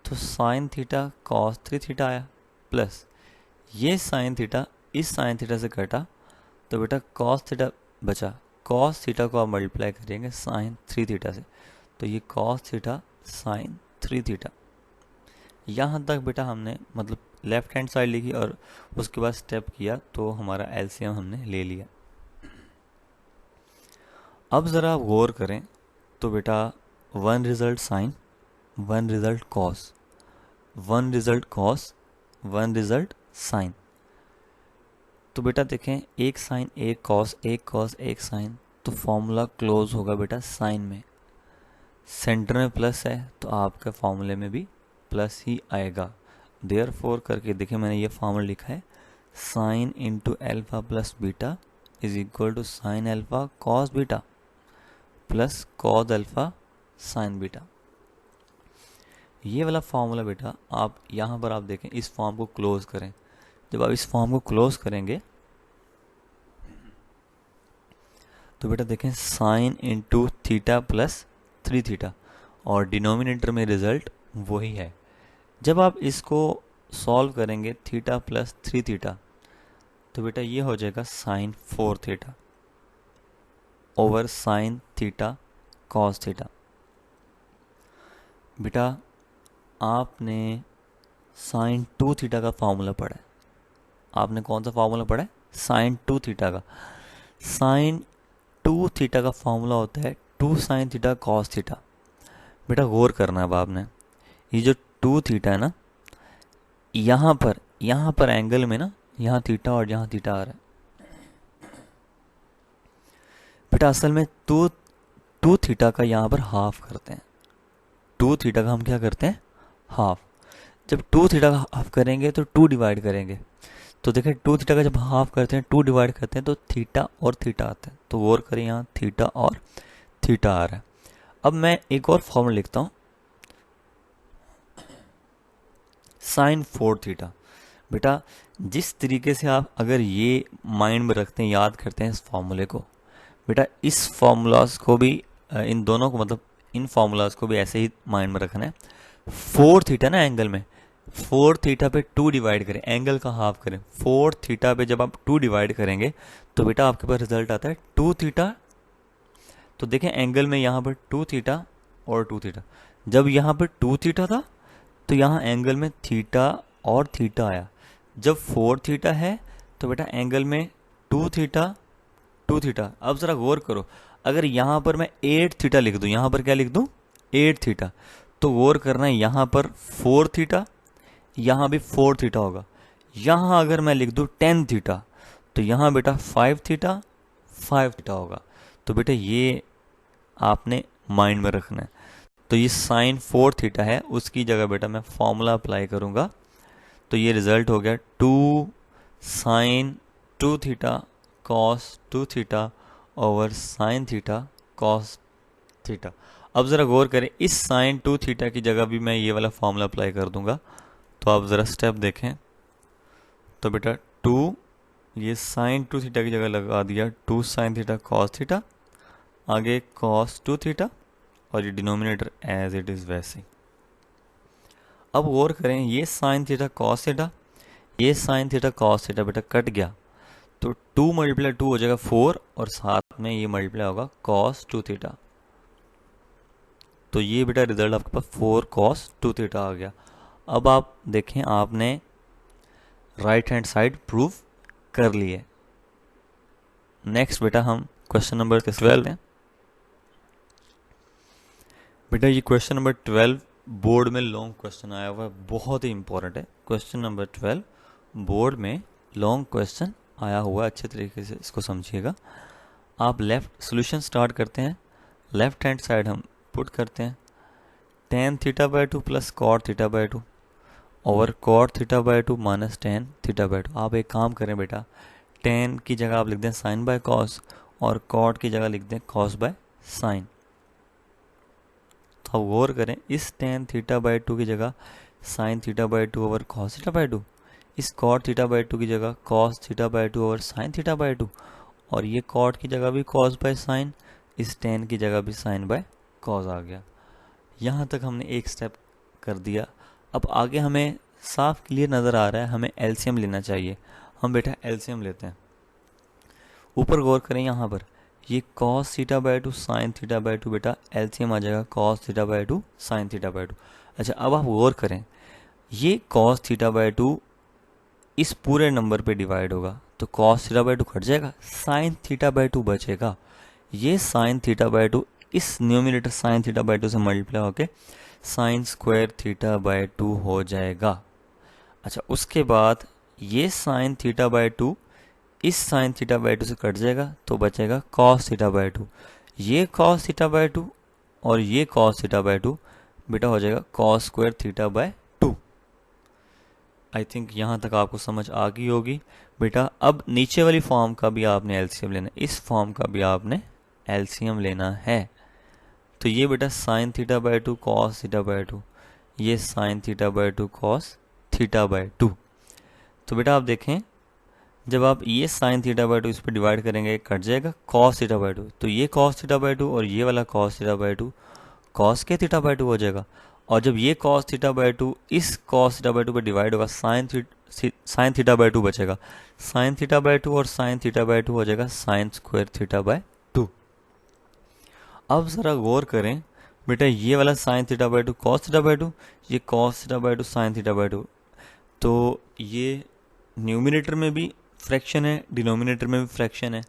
तो sin थीटा cos 3 थीटा आया प्लस ये sin थीटा इस sin थीटा से कटा तो बेटा cos थीटा बचा। cos थीटा को आप मल्टीप्लाई करेंगे sin 3 थीटा से तो ये cos थीटा sin 3 थीटा। यहाँ तक बेटा हमने मतलब लेफ्ट हैंड साइड लिखी और उसके बाद स्टेप किया तो हमारा एलसीएम हमने ले लिया। अब ज़रा आप गौर करें तो बेटा 1 result sine, 1 result cos, 1 result cos, 1 result sine. तो बेटा देखें एक साइन एक कॉस एक साइन तो फॉर्मूला क्लोज होगा बेटा साइन में। सेंटर में प्लस है तो आपके फॉर्मूले में भी प्लस ही आएगा। देयरफॉर करके देखिए मैंने ये फॉर्मूला लिखा है sine into alpha plus beta is equal to sine alpha cos beta plus cos alpha sine beta. ये वाला फॉर्मूला बेटा आप यहाँ पर आप देखें इस फॉर्म को क्लोज करें। जब आप इस फॉर्म को क्लोज करेंगे तो बेटा देखें sine into theta plus 3 theta और डिनोमिनेटर में रिजल्ट वही है। जब आप इसको सॉल्व करेंगे थीटा प्लस 3 थीटा तो बेटा ये हो जाएगा sine 4 theta over sine theta cos theta. बेटा आपने साइन 2 थीटा का फॉर्मूला पढ़ा है। आपने कौन सा फॉर्मूला पढ़ा है? साइन 2 थीटा का। साइन 2 थीटा का फॉर्मूला होता है 2 साइन थीटा कॉस थीटा। बेटा गौर करना है अब आपने, ये जो 2 थीटा है ना, यहाँ पर एंगल में ना यहाँ थीटा और यहाँ थीटा आ रहा है। बेटा असल में 2 थीटा का यहाँ पर हाफ करते हैं। 2 थीटा का हम क्या करते हैं? हाफ। जब 2 थीटा का हाफ करेंगे तो 2 डिवाइड करेंगे तो देखें 2 थीटा का जब हाफ करते हैं 2 डिवाइड करते हैं तो थीटा और थीटा आता है। तो गौर करें यहाँ थीटा और थीटा आ रहा है। अब मैं एक और फॉर्मूला लिखता हूँ साइन 4 थीटा। बेटा जिस तरीके से आप अगर ये माइंड में रखते हैं, याद करते हैं इस फॉर्मूले को, बेटा इस फॉर्मूलाज को भी इन दोनों को मतलब इन फॉर्मूलाज को भी ऐसे ही माइंड में रखना है। 4 थीटा ना एंगल में, 4 थीटा पे 2 डिवाइड करें, एंगल का हाफ करें। 4 थीटा पे जब आप 2 डिवाइड करेंगे तो बेटा आपके पास रिजल्ट आता है 2 थीटा। तो देखें एंगल में यहाँ पर 2 थीटा और 2 थीटा। जब यहाँ पर 2 थीटा था तो यहाँ एंगल में थीटा और थीटा आया। जब 4 थीटा है तो बेटा एंगल में 2 थीटा 2 थीटा। अब ज़रा गौर करो, अगर यहाँ पर मैं 8 थीटा लिख दूँ, यहाँ पर क्या लिख दूँ? 8 थीटा। तो गौर करना है यहाँ पर 4 थीटा, यहाँ भी 4 थीटा होगा। यहाँ अगर मैं लिख दूँ 10 थीटा तो यहाँ बेटा 5 थीटा 5 थीटा होगा। तो बेटा ये आपने माइंड में रखना है। तो ये साइन 4 थीटा है, उसकी जगह बेटा मैं फॉर्मूला अप्लाई करूँगा तो ये रिजल्ट हो गया 2 sine 2 theta cos 2 theta over sine theta cos theta. अब ज़रा गौर करें, इस साइन 2 थीटा की जगह भी मैं ये वाला फॉर्मूला अप्लाई कर दूंगा। तो आप ज़रा स्टेप देखें तो बेटा 2 ये साइन 2 थीटा की जगह लगा दिया 2 साइन थीटा कॉस थीटा, आगे कॉस 2 थीटा और ये डिनोमिनेटर एज इट इज़ वैसे। अब गौर करें, ये साइन थीटा कॉस थीटा, ये साइन थीटा कॉस थीटा बेटा कट गया, तो 2 मल्टीप्लाई 2 हो जाएगा 4, और साथ में ये मल्टीप्लाई होगा कॉस 2 थीटा। तो ये बेटा रिजल्ट आपके पास 4 कॉस 2 थीटा आ गया। अब आप देखें, आपने राइट हैंड साइड प्रूव कर लिए। नेक्स्ट बेटा हम क्वेश्चन नंबर 12 है। बेटा ये क्वेश्चन नंबर 12 बोर्ड में लॉन्ग क्वेश्चन आया हुआ है, बहुत ही इंपॉर्टेंट है। क्वेश्चन नंबर 12 बोर्ड में लॉन्ग क्वेश्चन आया हुआ है, अच्छे तरीके से इसको समझिएगा। आप लेफ्ट सोल्यूशन स्टार्ट करते हैं, लेफ्ट हैंड साइड हम पुट करते हैं tan theta by 2 plus cot theta by 2 over cot theta by 2 minus tan theta by 2। आप एक काम करें बेटा, tan की जगह आप लिख दें साइन बाय कॉस, और कॉट की जगह लिख दें कॉस बाय साइन। तो अब गौर करें, इस tan थीटा बाई 2 की जगह sine theta by 2 over cos theta by 2, इस कॉट थीटा बाई 2 की जगह cos theta by 2 over sine theta by 2, और ये कॉट की जगह भी कॉस बाय साइन, इस tan की जगह भी साइन बाय कॉस आ गया। यहाँ तक हमने एक स्टेप कर दिया। अब आगे हमें साफ क्लियर नज़र आ रहा है, हमें एलसीएम लेना चाहिए। हम बेटा एलसीएम लेते हैं। ऊपर गौर करें, यहाँ पर ये cos theta by 2 sine theta by 2 बेटा एलसीएम आ जाएगा cos theta by 2 sine theta by 2। अच्छा, अब आप गौर करें, ये cos थीटा बाई 2 इस पूरे नंबर पे डिवाइड होगा, तो cos थीटा बाई 2 कट जाएगा, साइन थीटा बाई 2 बचेगा। ये साइन थीटा बाई 2 इस न्यूमिनेटर साइन थीटा बाई 2 से मल्टीप्लाई होके साइन स्क्वायर थीटा बाई 2 हो जाएगा। अच्छा, उसके बाद ये साइन थीटा बाई 2 इस साइन थीटा बाई 2 से कट जाएगा, तो बचेगा कॉस थीटा बाई 2। ये कॉस थीटा बाई 2 और ये कॉस थीटा बाई 2 बेटा हो जाएगा cos square theta by 2। I think यहाँ तक आपको समझ आ गई होगी बेटा। अब नीचे वाली फॉर्म का भी आपने एलसीएम लेना है, इस फॉर्म का भी आपने एलसीएम लेना है। तो ये बेटा sine theta by 2 cos theta by 2, ये sine theta by 2 cos theta by 2। तो बेटा आप देखें, जब आप ये साइन थीटा बाई 2 इस पर डिवाइड करेंगे, कट जाएगा कॉस थीटा बाई 2, तो ये कॉस थीटा बाई 2 और ये वाला कॉस थीटा बाई 2 कॉस के थीटा बाई 2 हो जाएगा। और जब ये कॉस थीटा बाई 2 इस कॉस थीटा बाई 2 पर डिवाइड होगा, साइन थीटा बाई 2 बचेगा, साइन थीटा बाई 2 और साइन थीटा बाई 2 हो जाएगा साइन स्क्वायर थीटा बाई 2। अब ज़रा गौर करें बेटा, ये वाला sine theta by 2 cos theta by 2, ये cos theta by 2 sine theta by 2, तो ये न्यूमिनेटर में भी फ्रैक्शन है, डिनोमिनेटर में भी फ्रैक्शन है,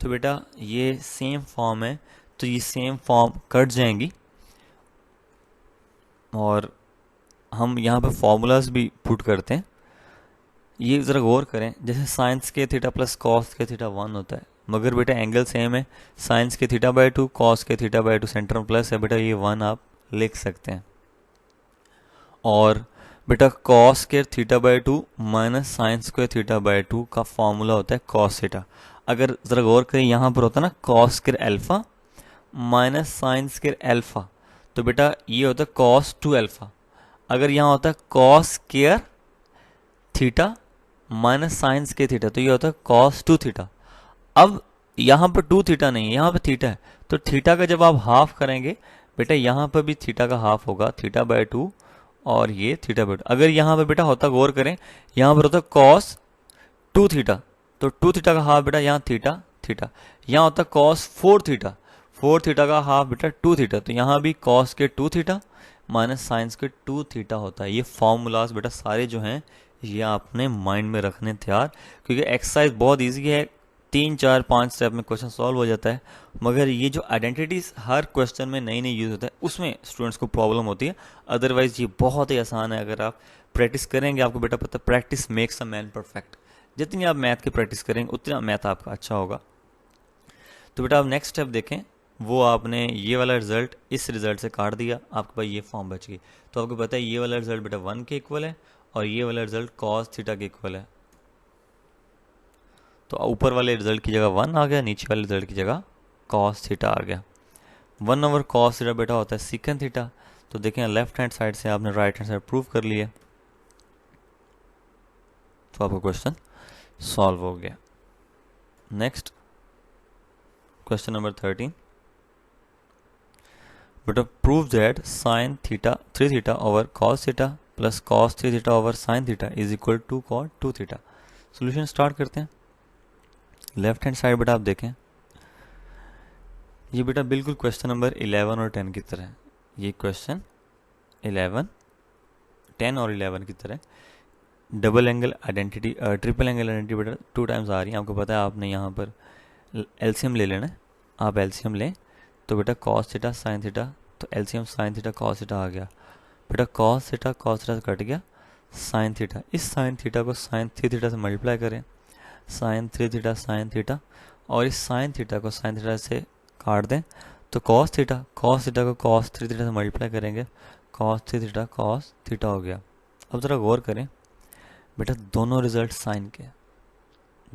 तो बेटा ये सेम फॉर्म है, तो ये सेम फॉर्म कट जाएंगी। और हम यहाँ पे फॉर्मूलाज भी पुट करते हैं। ये ज़रा गौर करें, जैसे साइंस के थीटा प्लस कॉस के थीटा 1 होता है, मगर बेटा एंगल सेम है, साइंस के थीटा बाई 2 कॉस के थीटा बाई 2 सेंटर में प्लस है, बेटा ये 1 आप लिख सकते हैं। और बेटा cos square theta by 2 minus sine square theta by 2 का फॉर्मूला होता है कॉस थीटा। अगर ज़रा गौर करें, यहाँ पर होता है ना cos square alpha minus sine square alpha, तो बेटा ये होता है कॉस 2 अल्फा। अगर यहाँ होता है cos square theta minus sine square theta, तो ये होता है कॉस 2 थीटा। अब यहाँ पर 2 थीटा नहीं है, यहाँ पर थीटा है, तो थीटा का जब आप हाफ करेंगे बेटा, यहाँ पर भी थीटा का हाफ होगा, थीटा बाई 2 और ये थीटा बाई 2। अगर यहाँ पर बेटा होता, गौर करें, यहाँ पर होता कॉस 2 थीटा, तो 2 थीटा का हाफ बेटा यहाँ थीटा थीटा, यहाँ होता कॉस 4 थीटा, 4 थीटा का हाफ बेटा 2 थीटा, तो यहाँ भी कॉस के 2 थीटा माइनस साइंस के 2 थीटा होता है। ये फॉर्मूलाज बेटा सारे जो हैं ये आपने माइंड में रखने तैयार, क्योंकि एक्सरसाइज बहुत ईजी है, 3 4 5 स्टेप में क्वेश्चन सॉल्व हो जाता है, मगर ये जो आइडेंटिटीज हर क्वेश्चन में नई नई यूज होता है, उसमें स्टूडेंट्स को प्रॉब्लम होती है। अदरवाइज ये बहुत ही आसान है, अगर आप प्रैक्टिस करेंगे, आपको बेटा पता, practice makes a man perfect. जितनी आप मैथ की प्रैक्टिस करेंगे उतना मैथ आपका अच्छा होगा। तो बेटा आप नेक्स्ट स्टेप देखें, वो आपने ये वाला रिजल्ट इस रिजल्ट से काट दिया, आपके पास ये फॉर्म बच गई। तो आपको पता है ये वाला रिजल्ट बेटा 1 के इक्वल है और ये वाला रिजल्ट कॉस थीटा के इक्वल है। तो ऊपर वाले रिजल्ट की जगह 1 आ गया, नीचे वाले रिजल्ट की जगह कॉस थीटा आ गया। 1 ओवर कॉस थीटा बेटा होता है सीकन थीटा। तो देखें लेफ्ट हैंड साइड से आपने राइट हैंड साइड प्रूव कर लिया, तो आपका क्वेश्चन सॉल्व हो गया। नेक्स्ट क्वेश्चन नंबर 13, बेटा prove that sine theta 3 theta over cos theta plus cos 3 theta over sine theta is equal to cot 2 theta. Solution start करते हैं। लेफ्ट हैंड साइड बेटा आप देखें, ये बेटा बिल्कुल क्वेश्चन नंबर 11 और 10 की तरह है। ये क्वेश्चन 11, 10 और 11 की तरह double angle identity, triple angle identity बेटा 2 टाइम्स आ रही है। आपको पता है आपने यहाँ पर एलसीएम ले लेना है। आप एलसीएम लें तो बेटा कॉस थीटा साइन थीटा, तो LCM sine theta cos theta आ गया बेटा। कॉस थीटा से कट गया साइन थीटा। इस साइन थीटा को साइन 3 थीटा से मल्टीप्लाई करें, साइन 3 थीटा साइन थीटा, और इस साइन थीटा को साइन थीटा से काट दें तो कॉस थीटा को कॉस 3 थीटा से मल्टीप्लाई करेंगे, कॉस 3 थीटा कॉस थीटा हो गया। अब ज़रा गौर करें बेटा, दोनों रिजल्ट साइन के,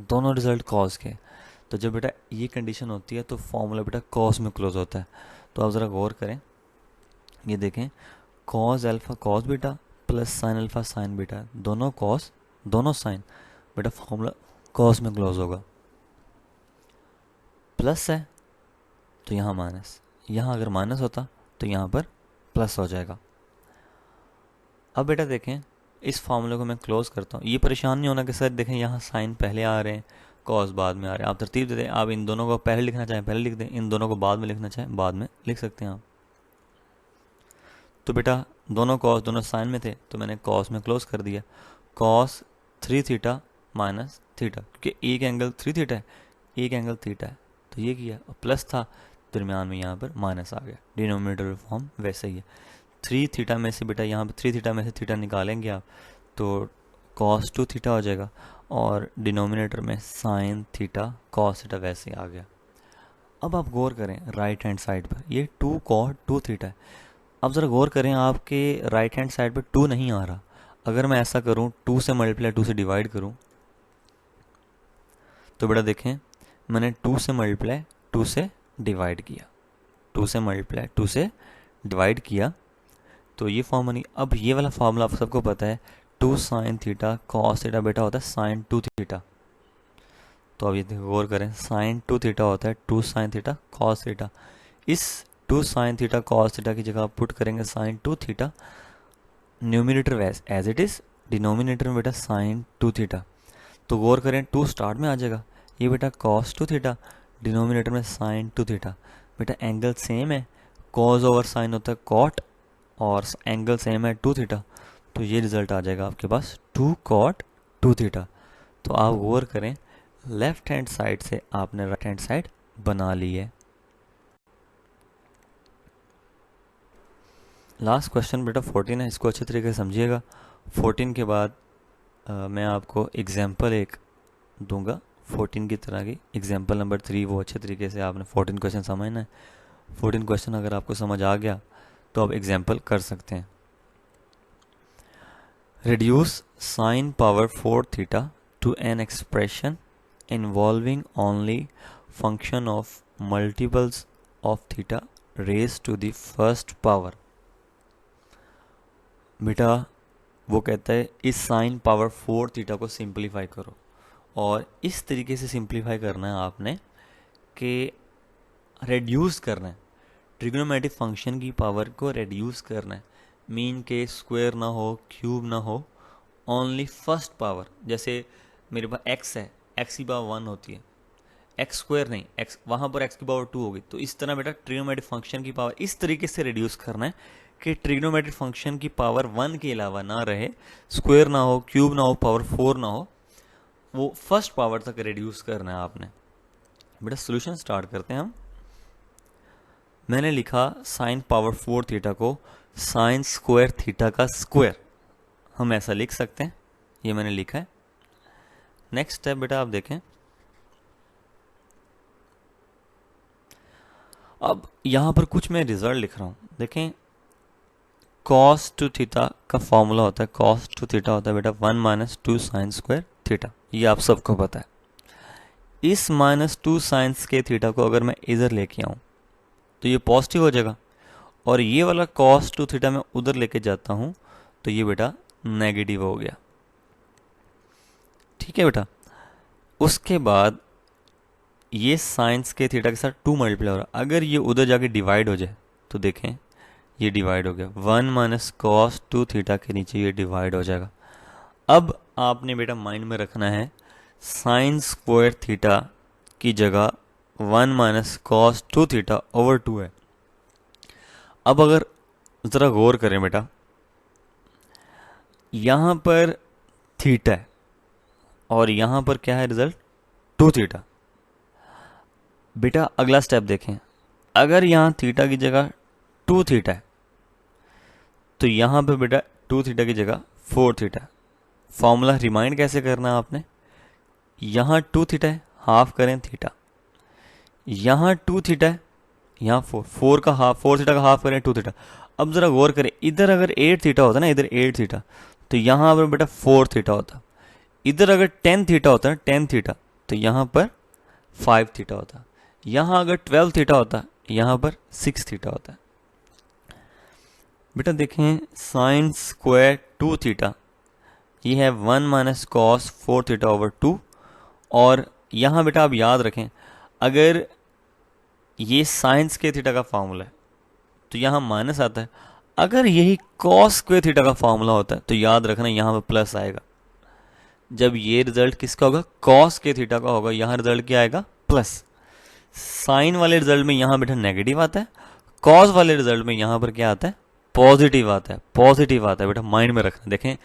दोनों रिजल्ट कॉस के। तो जब बेटा ये कंडीशन होती है तो फॉर्मूला बेटा कॉस में क्लोज होता है। तो आप ज़रा गौर करें, ये देखें cos alpha cos beta plus sine alpha sine beta, दोनों कॉस दोनों साइन, बेटा फॉर्मूला कॉस में क्लोज होगा। प्लस है तो यहाँ माइनस, यहाँ अगर माइनस होता तो यहाँ पर प्लस हो जाएगा। अब बेटा देखें इस फॉर्मूले को मैं क्लोज करता हूँ। ये परेशान नहीं होना कि सर देखें यहाँ साइन पहले आ रहे हैं कॉस बाद में आ रहे हैं। आप तरतीब दे दें, आप इन दोनों को पहले लिखना चाहें पहले लिख दें, इन दोनों को बाद में लिखना चाहें बाद में लिख सकते हैं आप। तो बेटा दोनों कॉस दोनों साइन में थे तो मैंने कॉस में क्लोज कर दिया, कॉस 3 थीटा माइनस थीटा, क्योंकि एक एंगल 3 थीटा है एक एंगल थीटा है, तो ये किया और प्लस था दरमियान में यहाँ पर माइनस आ गया। डिनोमिनेटर फॉर्म वैसे ही है। 3 थीटा में से बेटा यहाँ पर 3 थीटा में से थीटा निकालेंगे आप तो कॉस 2 थीटा हो जाएगा, और डिनोमिनेटर में साइन थीटा कॉस थीटा वैसे आ गया। अब आप गौर करें राइट हैंड साइड पर, ये 2 कॉट 2 थीटा है। अब ज़रा गौर करें आपके राइट हैंड साइड पर 2 नहीं आ रहा। अगर मैं ऐसा करूं 2 से मल्टीप्लाई 2 से डिवाइड करूं तो बेटा देखें मैंने 2 से मल्टीप्लाई 2 से डिवाइड किया, 2 से मल्टीप्लाई 2 से डिवाइड किया तो ये फॉर्म बनी। अब ये वाला फॉर्मूला आप सबको पता है 2 साइन थीटा कॉस थीटा बेटा होता है साइन 2 थीटा। तो अब ये गौर करें साइन 2 थीटा होता है 2 साइन थीटा कॉस थीटा। इस 2 साइन थीटा कॉस थीटा की जगह आप पुट करेंगे sine 2 theta, numerator as it is, denominator में बेटा साइन 2 थीटा। तो गौर करें 2 स्टार्ट में आ जाएगा, ये बेटा कॉस 2 थीटा, डिनोमिनेटर में साइन 2 थीटा। बेटा एंगल सेम है, कॉस ओवर साइन होता है कॉट, और एंगल सेम है 2 थीटा, तो ये रिजल्ट आ जाएगा आपके पास 2 कॉट 2 थीटा। तो आप गौर करें लेफ्ट हैंड साइड से आपने राइट हैंड साइड बना ली है। लास्ट क्वेश्चन बेटा 14 है, इसको अच्छे तरीके से समझिएगा। 14 के बाद मैं आपको एग्जाम्पल एक दूंगा 14 की तरह की, एग्जाम्पल नंबर 3, वो अच्छे तरीके से आपने 14 क्वेश्चन समझना है। 14 क्वेश्चन अगर आपको समझ आ गया तो आप एग्जाम्पल कर सकते हैं। Reduce sine power 4 theta to an expression involving only function of multiples of theta raised to the first power. बेटा वो कहता है इस साइन पावर 4 थीटा को सिंप्लीफाई करो, और इस तरीके से सिंप्लीफाई करना है आपने कि रेड्यूस करना है, ट्रिग्नोमेट्रिक फंक्शन की पावर को रेड्यूस करना है। मीन के स्क्वायर ना हो क्यूब ना हो, ओनली फर्स्ट पावर। जैसे मेरे पास x है, x की पावर 1 होती है, एक्स स्क्वायर नहीं, x वहाँ पर x की पावर 2 होगी। तो इस तरह बेटा ट्रिग्नोमेट्रिक फंक्शन की पावर इस तरीके से रेड्यूस करना है कि ट्रिग्नोमेट्रिक फंक्शन की पावर 1 के अलावा ना रहे, स्क्वायर ना हो क्यूब ना हो पावर 4 ना हो, वो फर्स्ट पावर तक रेड्यूस करना है आपने। बेटा सोल्यूशन स्टार्ट करते हैं हम। मैंने लिखा साइन पावर 4 थीटा को साइन स्क्वायर थीटा का स्क्वायर, हम ऐसा लिख सकते हैं, ये मैंने लिखा है। नेक्स्ट स्टेप बेटा आप देखें, अब यहां पर कुछ मैं रिजल्ट लिख रहा हूं, देखें cos 2 थीटा का फॉर्मूला होता है, cos 2 थीटा होता है बेटा 1 माइनस 2 साइन स्क्वायर थीटा, ये आप सबको पता है। इस माइनस 2 साइंस के थीटा को अगर मैं इधर लेके आऊं तो ये पॉजिटिव हो जाएगा, और ये वाला cos 2 थीटा मैं उधर लेके जाता हूं तो ये बेटा नेगेटिव हो गया। ठीक है बेटा, उसके बाद ये साइंस के थीटा के साथ 2 मल्टीप्लाई हो रहा है, अगर ये उधर जाके डिवाइड हो जाए तो देखें ये डिवाइड हो गया, 1 माइनस कॉस 2 थीटा के नीचे ये डिवाइड हो जाएगा। अब आपने बेटा माइंड में रखना है साइन स्क्वायर थीटा की जगह 1 माइनस कॉस 2 थीटा ओवर 2 है। अब अगर ज़रा गौर करें बेटा, यहाँ पर थीटा है और यहाँ पर क्या है रिजल्ट, 2 थीटा। बेटा अगला स्टेप देखें, अगर यहाँ थीटा की जगह 2 थीटा है तो यहाँ पे बेटा 2 थीटा की जगह 4 थीटा है। फॉर्मूला रिमाइंड कैसे करना है आपने, यहाँ 2 थीटा है, हाफ करें थीटा, यहाँ 2 थीटा है, यहाँ 4 का हाफ, 4 थीटा का हाफ करें 2 थीटा। अब ज़रा गौर करें, इधर अगर 8 थीटा होता ना, इधर 8 थीटा, तो यहाँ पर बेटा 4 थीटा होता। इधर अगर 10 थीटा होता है, 10 थीटा, तो यहाँ पर 5 थीटा होता। यहाँ अगर 12 थीटा होता, यहाँ पर 6 थीटा होता है। बेटा देखें, साइन स्क्वायर 2 थीटा ये है 1 माइनस कॉस 4 थीटा ओवर 2। और यहाँ बेटा आप याद रखें, अगर ये साइंस के थीटा का फॉर्मूला है तो यहाँ माइनस आता है। अगर यही कॉस स्क्वायर थीटा का फॉर्मूला होता है तो याद रखना यहाँ पर प्लस आएगा। जब ये रिजल्ट किसका होगा, कॉस के थीटा का होगा, यहाँ रिजल्ट क्या आएगा, प्लस। साइन वाले रिजल्ट में यहाँ बेटा नेगेटिव आता है, कॉस वाले रिजल्ट में यहाँ पर क्या आता है, पॉजिटिव आता है। पॉजिटिव आता है बेटा, माइंड में रखना। देखें,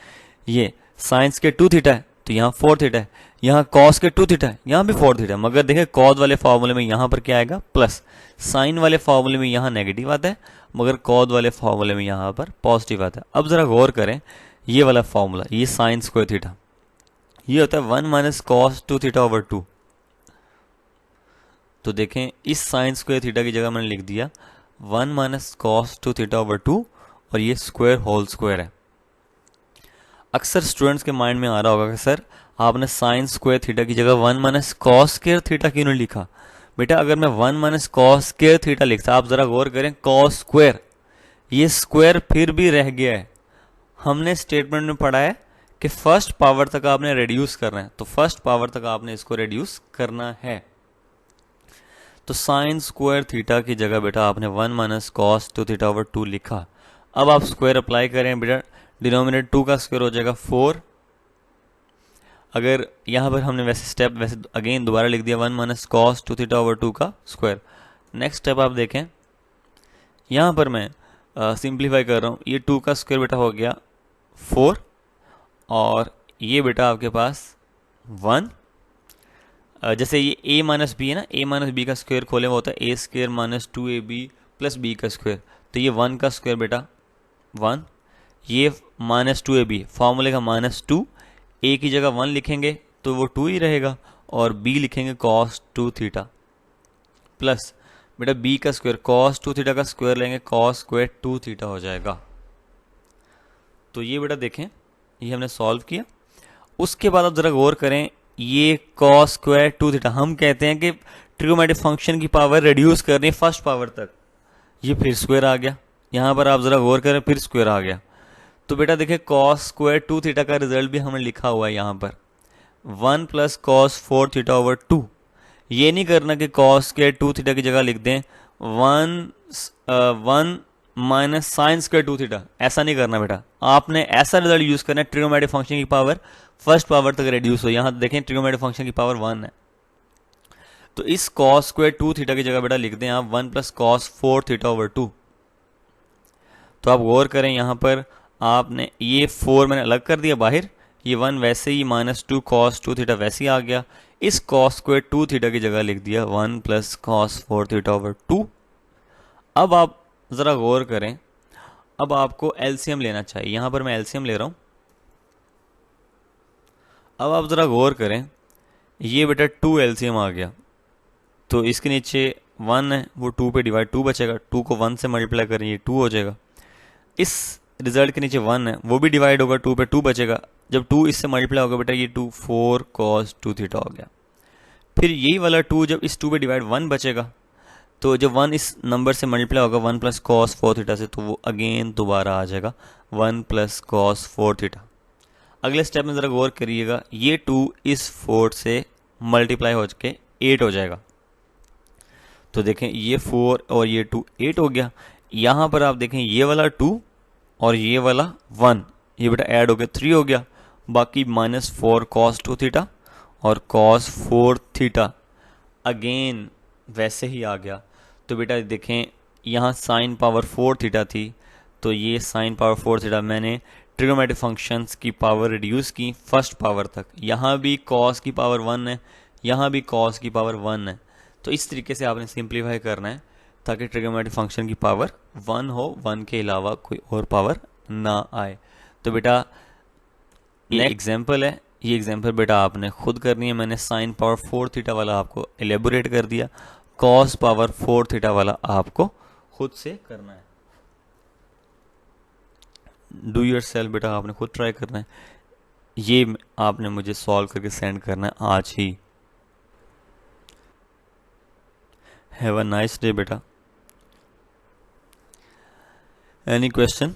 ये साइंस के 2 थीटा है तो यहाँ 4 थीटा है, यहाँ कॉस के 2 थीटा है, यहाँ भी 4 थीटा है। मगर देखें कॉस वाले फॉर्मूले में यहाँ पर क्या आएगा, प्लस। साइन वाले फॉर्मूले में यहाँ नेगेटिव आता है, मगर कॉस वाले फॉर्मूले में यहाँ पर पॉजिटिव आता है। अब जरा गौर करें, ये वाला फॉर्मूला, ये साइन स्क्वायर थीटा, ये होता है 1 माइनस कॉस 2 थीटा ओवर 2। तो देखें, इस साइन स्क्वायर थीटा की जगह मैंने लिख दिया 1 माइनस कॉस 2 थीटा ओवर 2, और ये स्क्वायर होल स्क्वायर है। अक्सर स्टूडेंट्स के माइंड में आ रहा होगा कि सर आपने साइन स्क्वायर थीटा की जगह 1 माइनस कॉस स्क्वायर थीटा क्यों नहीं लिखा। बेटा अगर मैं 1 माइनस कॉस स्क्वायर थीटा लिखता, आप जरा गौर करें, कॉस स्क्वायर, ये स्क्वायर फिर भी रह गया है। हमने स्टेटमेंट में पढ़ा है कि फर्स्ट पावर तक आपने रिड्यूस करना है, तो फर्स्ट पावर तक आपने इसको रिड्यूस करना है। तो साइन स्क्वायर थीटा की जगह बेटा आपने 1 माइनस कॉस 2 थीटा ओवर 2 लिखा। अब आप स्क्वायर अप्लाई करें बेटा, डिनोमिनेटर 2 का स्क्वायर हो जाएगा 4। अगर यहाँ पर हमने वैसे अगेन दोबारा लिख दिया 1 माइनस कॉस 2 थीटा ओवर 2 का स्क्वायर। नेक्स्ट स्टेप आप देखें, यहाँ पर मैं सिंप्लीफाई कर रहा हूँ, ये 2 का स्क्वायर बेटा हो गया 4, और ये बेटा आपके पास 1। जैसे ये a माइनस बी है ना, a माइनस बी का स्क्वायर खोले वो होता है a square minus 2ab plus b का स्क्वायर। तो ये 1 का स्क्वायर बेटा 1, ये माइनस 2ab, फॉर्मूले का माइनस 2, a की जगह 1 लिखेंगे तो वो 2 ही रहेगा, और b लिखेंगे cos 2 थीटा, प्लस बेटा b का स्क्वायर, cos 2 थीटा का स्क्वायर लेंगे, cos स्क्वायर 2 थीटा हो जाएगा। तो ये बेटा देखें, ये हमने सॉल्व किया। उसके बाद आप जरा गौर करें, ये cos स्क्वायर 2 थीटा, हम कहते हैं कि ट्रिगोनोमेट्रिक फंक्शन की पावर रिड्यूस करनी फर्स्ट पावर तक, ये फिर स्क्वायर आ गया। यहाँ पर आप जरा गौर करें, फिर स्क्वायर आ गया। तो बेटा देखिए cos स्क्वायर 2 थीटा का रिजल्ट भी हमें लिखा हुआ है यहाँ पर 1 प्लस कॉस 4 थीटा ओवर 2। ये नहीं करना कि cos स्क्वायर 2 थीटा की जगह लिख दें 1 माइनस साइन स्क्वायर 2 थीटा, ऐसा नहीं करना बेटा। आपने ऐसा रिजल्ट यूज करना है ट्रिगोनोमेट्रिक फंक्शन की पावर फर्स्ट पावर तक रिड्यूस हो। यहाँ देखें ट्रिगोनोमेट्रिक फंक्शन की पावर 1 है, तो इस cos स्क्वायर 2 थीटा की जगह बेटा लिख दें आप 1 प्लस कॉस 4 थीटा ओवर 2। तो आप गौर करें, यहाँ पर आपने ये 4 मैंने अलग कर दिया बाहर, ये 1 वैसे ही माइनस 2 कॉस 2 थीटा वैसे ही आ गया। इस cos स्क्वायर 2 थीटा की जगह लिख दिया 1 प्लस कॉस 4 थीटा ओवर 2। अब आप ज़रा गौर करें, अब आपको एलसीएम लेना चाहिए। यहाँ पर मैं एलसीएम ले रहा हूँ। अब आप ज़रा गौर करें, ये बेटा 2 एलसीएम आ गया, तो इसके नीचे 1 है, वो 2 पे डिवाइड 2 बचेगा, 2 को 1 से मल्टीप्लाई करें ये 2 हो जाएगा। इस रिजल्ट के नीचे 1 है, वो भी डिवाइड होगा, 2 पे 2 बचेगा। जब 2 इससे मल्टीप्लाई होगा बेटा ये 2 4 cos 2 थीटा हो गया। फिर यही वाला 2 जब इस 2 पे डिवाइड 1 बचेगा, तो जब 1 इस नंबर से मल्टीप्लाई होगा 1 प्लस कॉस 4 थीटा से, तो वो अगेन दोबारा आ जाएगा 1 प्लस कॉस 4 थीटा। अगले स्टेप में ज़रा गौर करिएगा, ये 2 इस 4 से मल्टीप्लाई हो के 8 हो जाएगा। तो देखें ये 4 और ये 2 8 हो गया। यहाँ पर आप देखें ये वाला 2 और ये वाला 1, ये बेटा ऐड हो गया 3 हो गया, बाकी -4 cos 2 थीटा और cos 4 थीटा अगेन वैसे ही आ गया। तो बेटा देखें यहाँ sin पावर 4 थीटा थी, तो ये sin पावर 4 थीटा मैंने ट्रिग्नोमेट्रिक फंक्शंस की पावर रिड्यूस की फर्स्ट पावर तक। यहाँ भी cos की पावर 1 है, यहाँ भी cos की पावर 1 है। तो इस तरीके से आपने सिंप्लीफाई करना है ताकि ट्रिग्नोमेट्रिक फंक्शन की पावर 1 हो, 1 के अलावा कोई और पावर ना आए। तो बेटा ये एग्जाम्पल है, ये एग्जाम्पल बेटा आपने खुद करनी है। मैंने sin पावर 4 थीटा वाला आपको एलेबोरेट कर दिया, cos पावर 4 थीटा वाला आपको खुद से करना है। डू योर सेल्फ बेटा आपने खुद ट्राई करना है, ये आपने मुझे सॉल्व करके सेंड करना है आज ही। हैव अ नाइस डे बेटा। Any question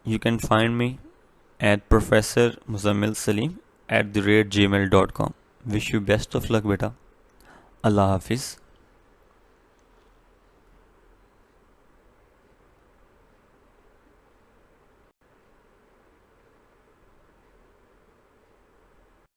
you can find me at professormuzammilsalim@gmail.com. Wish you best of luck beta. Allah Hafiz.